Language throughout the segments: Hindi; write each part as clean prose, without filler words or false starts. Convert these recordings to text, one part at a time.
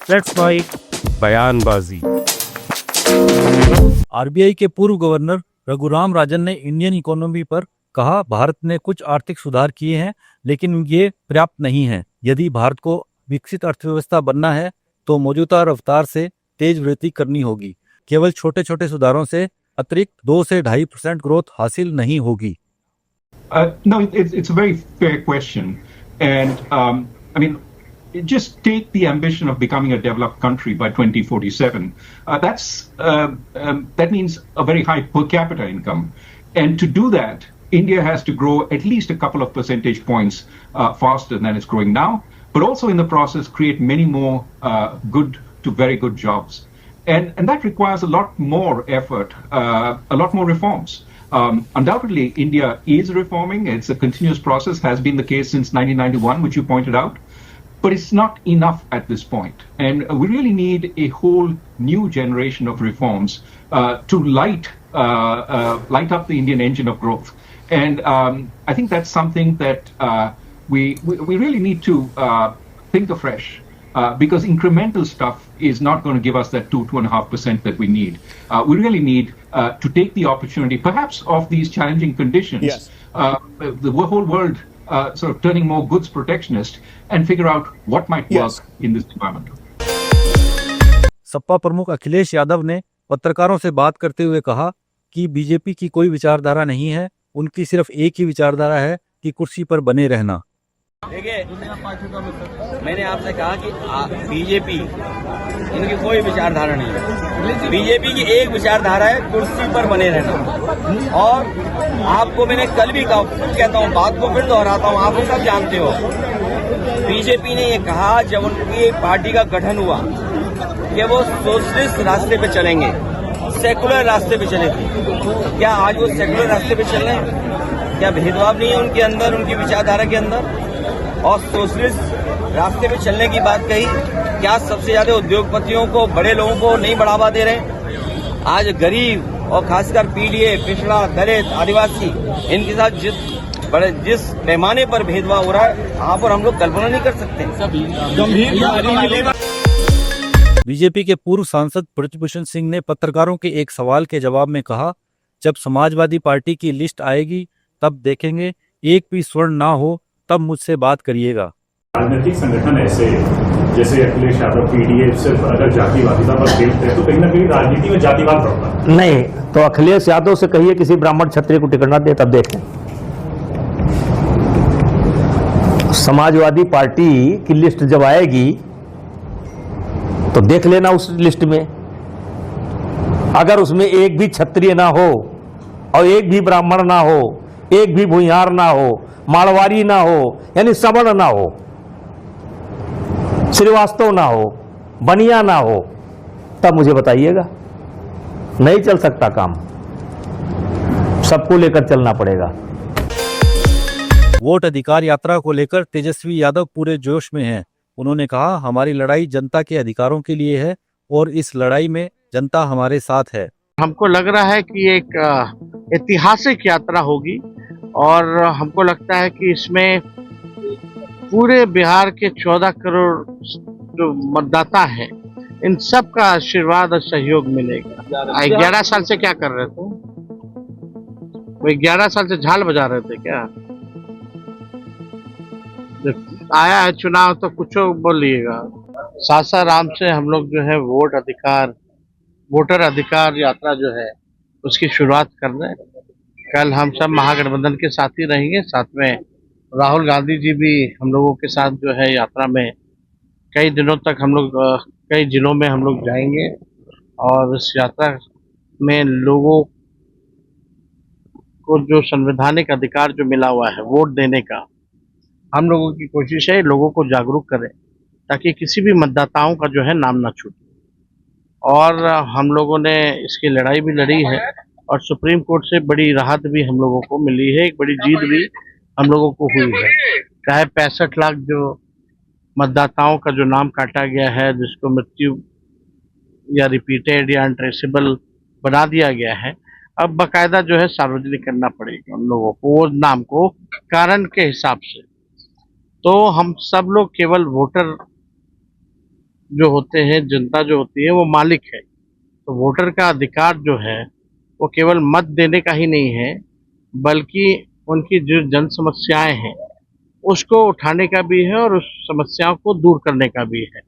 लेट्स फाइट बयानबाजी। आरबीआई के पूर्व गवर्नर रघुराम राजन ने इंडियन इकोनॉमी पर कहा, भारत ने कुछ आर्थिक सुधार किए हैं लेकिन ये पर्याप्त नहीं है। यदि भारत को विकसित अर्थव्यवस्था बनना है तो मौजूदा रफ्तार से तेज वृद्धि करनी होगी। केवल छोटे छोटे सुधारों से अतिरिक्त 2 से 2.5% ग्रोथ हासिल नहीं होगी। No, it's a very fair question. And I mean, just take the ambition of becoming a developed country by 2047. That means a very high per capita income. And to do that, India has to grow at least a couple of percentage points faster than it's growing now, but also in the process create many more good to very good jobs. And that requires a lot more effort, a lot more reforms. Undoubtedly, India is reforming. It's a continuous process, has been the case since 1991, which you pointed out. But it's not enough at this point. And we really need a whole new generation of reforms to light up the Indian engine of growth. And I think that's something that we really need to think afresh. Because incremental stuff is not going to give us that 2.5% that we need. We really need to take the opportunity, perhaps of these challenging conditions, Yes. The whole world sort of turning more goods protectionist, and figure out what might Yes. work in this environment. Sapa प्रमुख अखिलेश यादव ने पत्रकारों से बात करते हुए कहा कि बीजेपी की कोई विचारधारा नहीं है, उनकी सिर्फ एक ही विचारधारा है कि कुर्सी पर बने रहना। देखिए, मैंने आपसे कहा कि बीजेपी इनकी कोई विचारधारा नहीं है। बीजेपी की एक विचारधारा है कुर्सी पर बने रहना। और आपको मैंने कल भी कहा, फिर कहता हूँ, बात को फिर दोहराता हूँ, आप सब जानते हो। बीजेपी ने ये कहा जब उनकी पार्टी का गठन हुआ कि वो सोशलिस्ट रास्ते पे चलेंगे, सेकुलर रास्ते पे चलेंगे। क्या आज वो सेकुलर रास्ते पे चल रहे हैं? क्या भेदभाव नहीं है उनके अंदर, उनकी विचारधारा के अंदर? और सोशलिस्ट रास्ते पे चलने की बात कही, क्या सबसे ज्यादा उद्योगपतियों को, बड़े लोगों को नहीं बढ़ावा दे रहे? आज गरीब और खासकर पीड़ित, पिछड़ा, दलित, आदिवासी, इनके साथ जिस पैमाने पर भेदभाव हो रहा है, आप और हम लोग कल्पना नहीं कर सकते। गंभीर। बीजेपी के पूर्व सांसद ब्रजभूषण सिंह ने पत्रकारों के एक सवाल के जवाब में कहा, जब समाजवादी पार्टी की लिस्ट आएगी तब देखेंगे, एक भी स्वर्ण ना हो तब मुझसे बात करिएगा। राजनीतिक संगठन ऐसे जैसे अखिलेश यादव पीडीए सिर्फ अगर जातिवादिता पर खेलते हैं तो कहीं ना कहीं राजनीति में जातिवाद बढ़ता है। नहीं तो अखिलेश यादव से कहिए किसी ब्राह्मण क्षत्रिय को टिकट ना दे, तब देखें। समाजवादी पार्टी की लिस्ट जब आएगी तो देख लेना उस लिस्ट में, अगर उसमें एक भी क्षत्रिय ना हो और एक भी ब्राह्मण ना हो, एक भी भूमिहार ना हो, मारवाड़ी ना हो, यानी सवर्ण ना हो, श्रीवास्तव ना हो, बनिया ना हो, तब मुझे बताइएगा। नहीं चल सकता काम, सबको लेकर चलना पड़ेगा। वोट अधिकार यात्रा को लेकर तेजस्वी यादव पूरे जोश में हैं। उन्होंने कहा, हमारी लड़ाई जनता के अधिकारों के लिए है और इस लड़ाई में जनता हमारे साथ है। हमको लग रहा है कि एक ऐतिहासिक यात्रा होगी और हमको लगता है कि इसमें पूरे बिहार के 14 करोड़ जो मतदाता हैं, इन सब का आशीर्वाद और सहयोग मिलेगा। 11 साल से क्या कर रहे थे वो? 11 साल से झाल बजा रहे थे क्या? जब आया है चुनाव तो कुछ बोलिएगा। सासाराम से हम लोग जो है वोटर अधिकार यात्रा जो है उसकी शुरुआत कर रहे हैं। कल हम सब महागठबंधन के साथ ही रहेंगे, साथ में राहुल गांधी जी भी हम लोगों के साथ जो है यात्रा में कई दिनों तक हम लोग कई जिलों में हम लोग जाएंगे और इस यात्रा में लोगों को जो संवैधानिक अधिकार जो मिला हुआ है वोट देने का, हम लोगों की कोशिश है लोगों को जागरूक करें ताकि किसी भी मतदाताओं का जो है नाम ना छूटे। और हम लोगों ने इसकी लड़ाई भी लड़ी है और सुप्रीम कोर्ट से बड़ी राहत भी हम लोगों को मिली है, एक बड़ी जीत भी हम लोगों को हुई है। चाहे 65 लाख जो मतदाताओं का जो नाम काटा गया है, जिसको मृत्यु या रिपीटेड या अनट्रेसेबल बना दिया गया है, अब बाकायदा जो है सार्वजनिक करना पड़ेगा उन लोगों को, वो नाम को कारण के हिसाब से। तो हम सब लोग केवल वोटर जो होते हैं, जनता जो होती है वो मालिक है। तो वोटर का अधिकार जो है वो केवल मत देने का ही नहीं है, बल्कि उनकी जो जन समस्याएं हैं उसको उठाने का भी है और उस समस्याओं को दूर करने का भी है।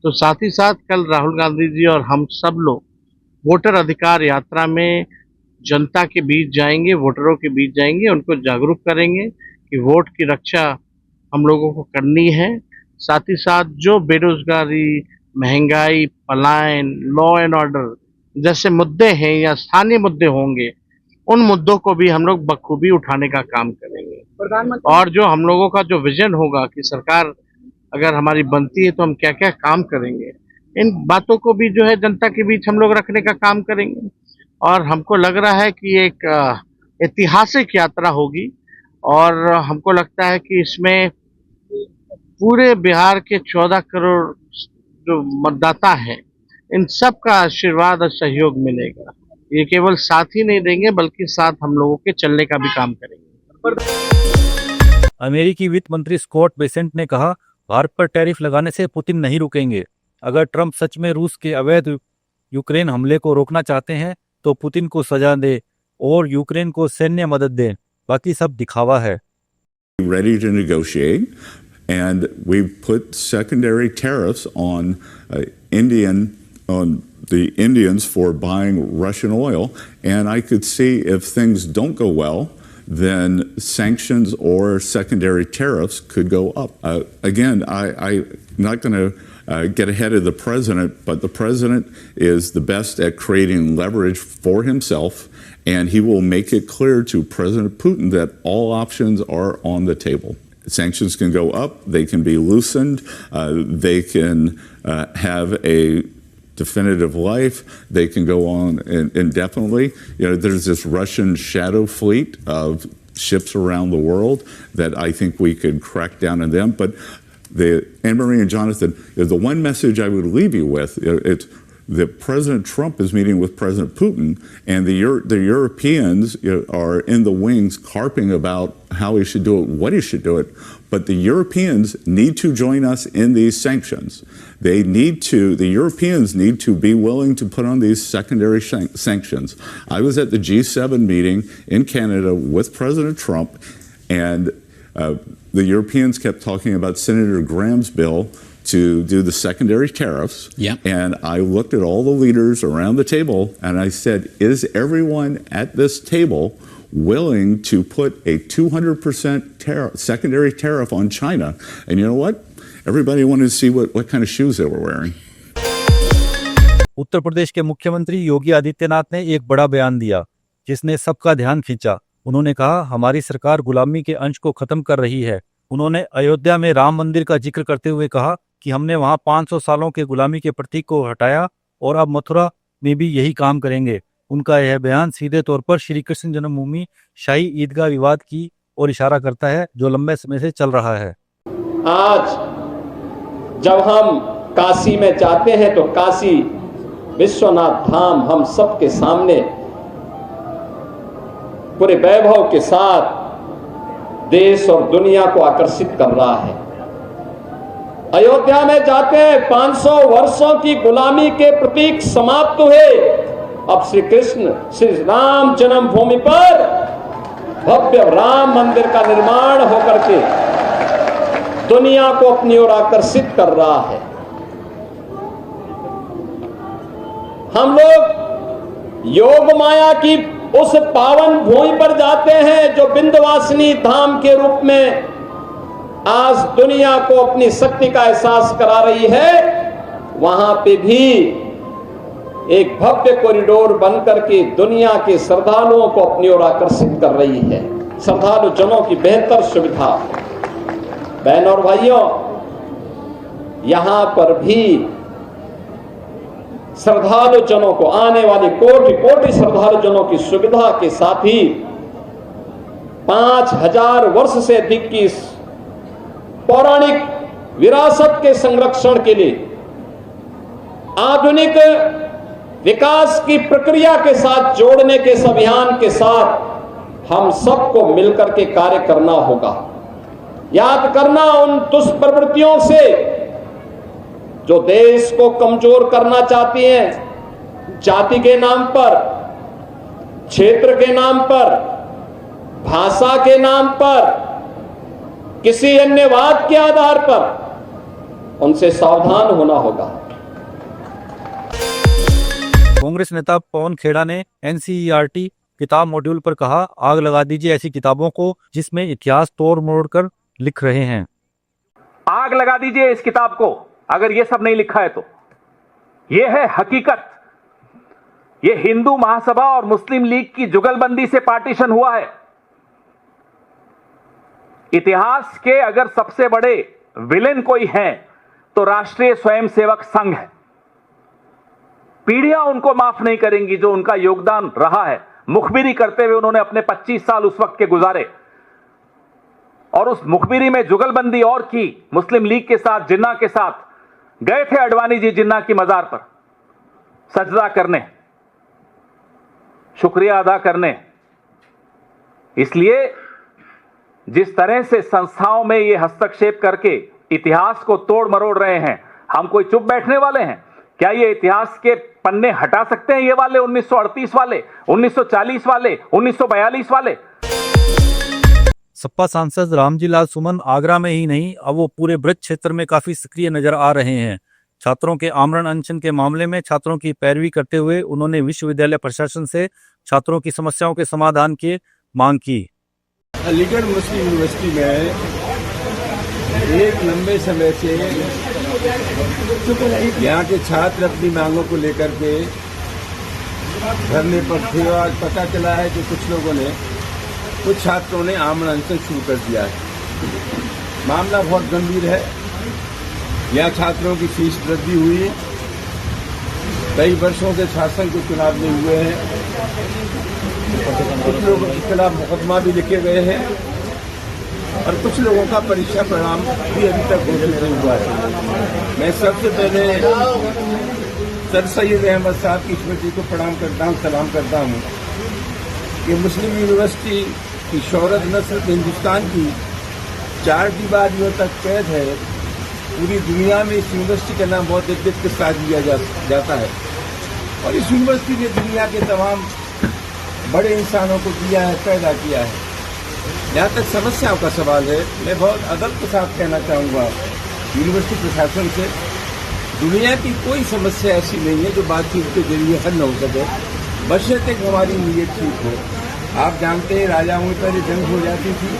तो साथ ही साथ कल राहुल गांधी जी और हम सब लोग वोटर अधिकार यात्रा में जनता के बीच जाएंगे, वोटरों के बीच जाएंगे, उनको जागरूक करेंगे कि वोट की रक्षा हम लोगों को करनी है। साथ ही साथ जो बेरोजगारी, महंगाई, पलायन, लॉ एंड ऑर्डर जैसे मुद्दे हैं या स्थानीय मुद्दे होंगे, उन मुद्दों को भी हम लोग बखूबी उठाने का काम करेंगे। और जो हम लोगों का जो विजन होगा कि सरकार अगर हमारी बनती है तो हम क्या क्या काम करेंगे, इन बातों को भी जो है जनता के बीच हम लोग रखने का काम करेंगे। और हमको लग रहा है कि एक ऐतिहासिक यात्रा होगी और हमको लगता है कि इसमें पूरे बिहार के 14 करोड़ जो मतदाता हैं, इन सब का आशीर्वाद और सहयोग मिलेगा। ये केवल साथ ही नहीं देंगे बल्कि साथ हम लोगों के चलने का भी काम करेंगे। अमेरिकी वित्त मंत्री स्कॉट बेसेंट ने कहा, भारत पर टैरिफ लगाने से पुतिन नहीं रुकेंगे। अगर ट्रंप सच में रूस के अवैध यूक्रेन हमले को रोकना चाहते हैं तो पुतिन को सजा दे और यूक्रेन को सैन्य मदद दे, बाकी सब दिखावा है। Ready to negotiate, and we put secondary tariffs on the Indians for buying Russian oil, and I could see if things don't go well, then sanctions or secondary tariffs could go up. Again, I'm not going to get ahead of the president, but the president is the best at creating leverage for himself, and he will make it clear to President Putin that all options are on the table. Sanctions can go up, they can be loosened, they can have a definitive life, they can go on indefinitely. You know, there's this Russian shadow fleet of ships around the world that I think we could crack down on them. But Anne Marie and Jonathan, the one message I would leave you with, it's that President Trump is meeting with President Putin, and the Europeans are in the wings carping about how he should do it, what he should do it. But the Europeans need to join us in these sanctions. The Europeans need to be willing to put on these secondary sanctions. I was at the G7 meeting in Canada with President Trump, and the Europeans kept talking about Senator Graham's bill to do the secondary tariffs. Yeah. And I looked at all the leaders around the table and I said, is everyone at this table willing to put a 200% secondary tariff on China? And you know what? Everybody wanted to see what kind of shoes they were wearing. Uttar Pradesh के मुख्यमंत्री योगी आदित्यनाथ ने एक बड़ा बयान दिया जिसने सबका ध्यान खींचा। उन्होंने कहा, हमारी सरकार गुलामी के अंश को खत्म कर रही है। उन्होंने अयोध्या में राम मंदिर का जिक्र करते हुए कहा कि हमने वहां 500 सालों के गुलामी के प्रतीक को हटाया और अब मथुरा में भी यही काम करेंगे। उनका यह बयान सीधे तौर पर श्री कृष्ण जन्मभूमि शाही ईदगाह विवाद की ओर इशारा करता है, जो लंबे समय से चल रहा है। आज जब हम काशी में जाते हैं तो काशी विश्वनाथ धाम हम सबके सामने पूरे वैभव के साथ देश और दुनिया को आकर्षित कर रहा है। अयोध्या में जाते हैं, 500 वर्षों की गुलामी के प्रतीक समाप्त हुए। अब श्री राम जन्मभूमि पर भव्य राम मंदिर का निर्माण होकर के दुनिया को अपनी ओर आकर्षित कर रहा है। हम लोग योग माया की उस पावन भूमि पर जाते हैं जो विंध्यवासिनी धाम के रूप में आज दुनिया को अपनी शक्ति का एहसास करा रही है। वहां पे भी एक भव्य कॉरिडोर बनकर के दुनिया के श्रद्धालुओं को अपनी ओर आकर्षित कर रही है। श्रद्धालु जनों की बेहतर सुविधा। बहनों और भाइयों, यहां पर भी श्रद्धालु जनों को, आने वाली कोटि कोटि श्रद्धालु जनों की सुविधा के साथ ही 5000 वर्ष से अधिक की पौराणिक विरासत के संरक्षण के लिए आधुनिक विकास की प्रक्रिया के साथ जोड़ने के इस अभियान के साथ हम सबको मिलकर के कार्य करना होगा। याद करना उन दुष्प्रवृत्तियों से जो देश को कमजोर करना चाहती हैं, जाति के नाम पर, क्षेत्र के नाम पर, भाषा के नाम पर, किसी अन्य वाद के आधार पर, उनसे सावधान होना होगा। कांग्रेस नेता पवन खेड़ा ने एनसीईआरटी किताब मॉड्यूल पर कहा, आग लगा दीजिए ऐसी किताबों को जिसमें इतिहास तोड़ मोड़ कर लिख रहे हैं। आग लगा दीजिए इस किताब को अगर ये सब नहीं लिखा है तो। ये है हकीकत। ये हिंदू महासभा और मुस्लिम लीग की जुगलबंदी से पार्टीशन हुआ है। इतिहास के अगर सबसे बड़े विलेन कोई हैं तो राष्ट्रीय स्वयंसेवक संघ है। पीढ़ियां उनको माफ नहीं करेंगी जो उनका योगदान रहा है। मुखबिरी करते हुए उन्होंने अपने 25 साल उस वक्त के गुजारे और उस मुखबिरी में जुगलबंदी और की। मुस्लिम लीग के साथ, जिन्ना के साथ गए थे अडवाणी जी जिन्ना की मजार पर सजदा करने, शुक्रिया अदा करने। इसलिए जिस तरह से संस्थाओं में ये हस्तक्षेप करके इतिहास को तोड़ मरोड़ रहे हैं, हम कोई चुप बैठने वाले हैं? क्या ये इतिहास के पन्ने हटा सकते हैं? ये वाले 1938 वाले, 1940 वाले, 1942 वाले। सपा सांसद रामजी लाल सुमन आगरा में ही नहीं, अब वो पूरे ब्रज क्षेत्र में काफी सक्रिय नजर आ रहे हैं। छात्रों के आमरण अनशन के मामले में छात्रों की पैरवी करते हुए उन्होंने विश्वविद्यालय प्रशासन से छात्रों की समस्याओं के समाधान की मांग की। अलीगढ़ मुस्लिम यूनिवर्सिटी में एक लंबे समय से यहाँ के छात्र अपनी मांगों को लेकर के धरने पर थे और पता चला है कि कुछ छात्रों ने आमरण अनशन शुरू कर दिया है। मामला बहुत गंभीर है। यहाँ छात्रों की फीस वृद्धि हुई, कई वर्षों से शासन के चुनाव में हुए हैं, कुछ लोगों के खिलाफ मुकदमा भी लिखे गए हैं और कुछ लोगों का परीक्षा परिणाम भी अभी तक घोषित नहीं हुआ है। मैं सबसे पहले सर सैयद अहमद साहब की स्मृति को प्रणाम करता हूँ, सलाम करता हूँ कि मुस्लिम यूनिवर्सिटी की शोहरत न सिर्फ हिंदुस्तान की 4 दीवारियों तक कैद है, पूरी दुनिया में इस यूनिवर्सिटी का नाम बहुत इज्जत के साथ लिया जाता है और इस यूनिवर्सिटी ने दुनिया के तमाम बड़े इंसानों को दिया है, पैदा किया है। जहाँ तक समस्याओं का सवाल है, मैं बहुत अदब के साथ कहना चाहूँगा यूनिवर्सिटी प्रशासन से, दुनिया की कोई समस्या ऐसी नहीं है जो बातचीत के जरिए हल न हो सके, बशर्ते हमारी नीयत ठीक हो। आप जानते हैं राजाओं में पहले जंग हो जाती थी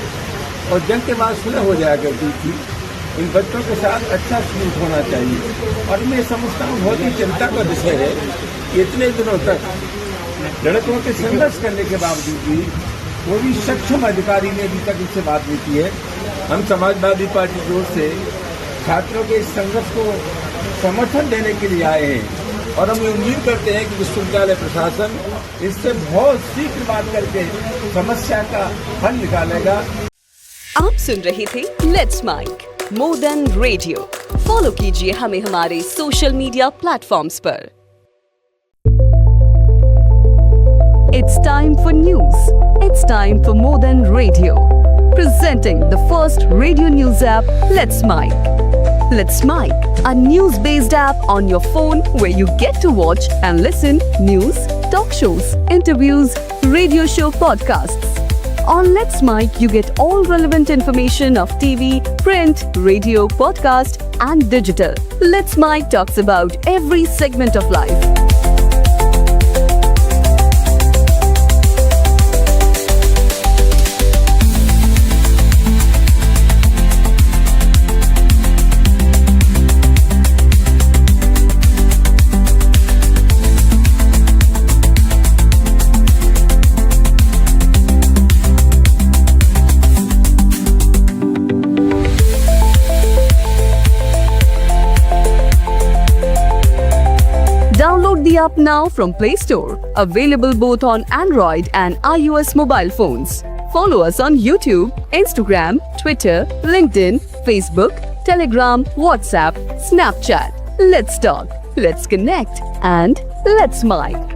और जंग के बाद सुलह हो जाया करती थी। इन बच्चों के साथ अच्छा सलूक होना चाहिए और मैं समझता हूँ बहुत ही चिंता का विषय है कि इतने दिनों तक लड़कों के संघर्ष करने के बावजूद भी कोई भी सक्षम अधिकारी ने अभी तक इससे बात नहीं की है। हम समाजवादी पार्टी की ओर से छात्रों के इस संघर्ष को समर्थन देने के लिए आए हैं और हम उम्मीद करते हैं कि विश्वविद्यालय प्रशासन इससे बहुत शीघ्र बात करके समस्या का हल निकालेगा। आप सुन रहे थे let's mike more than radio. Follow कीजिए हमें हमारे सोशल मीडिया प्लेटफॉर्म्स पर। It's time for news. It's time for More Than Radio. Presenting the first radio news app, Let's Mic. Let's Mic, a news-based app on your phone where you get to watch and listen news, talk shows, interviews, radio show podcasts. On Let's Mic, you get all relevant information of TV, print, radio, podcast, and digital. Let's Mic talks about every segment of life. Download the app now from Play Store. Available both on Android and iOS mobile phones. Follow us on YouTube, Instagram, Twitter, LinkedIn, Facebook, Telegram, WhatsApp, Snapchat. Let's talk, let's connect, and let's mic.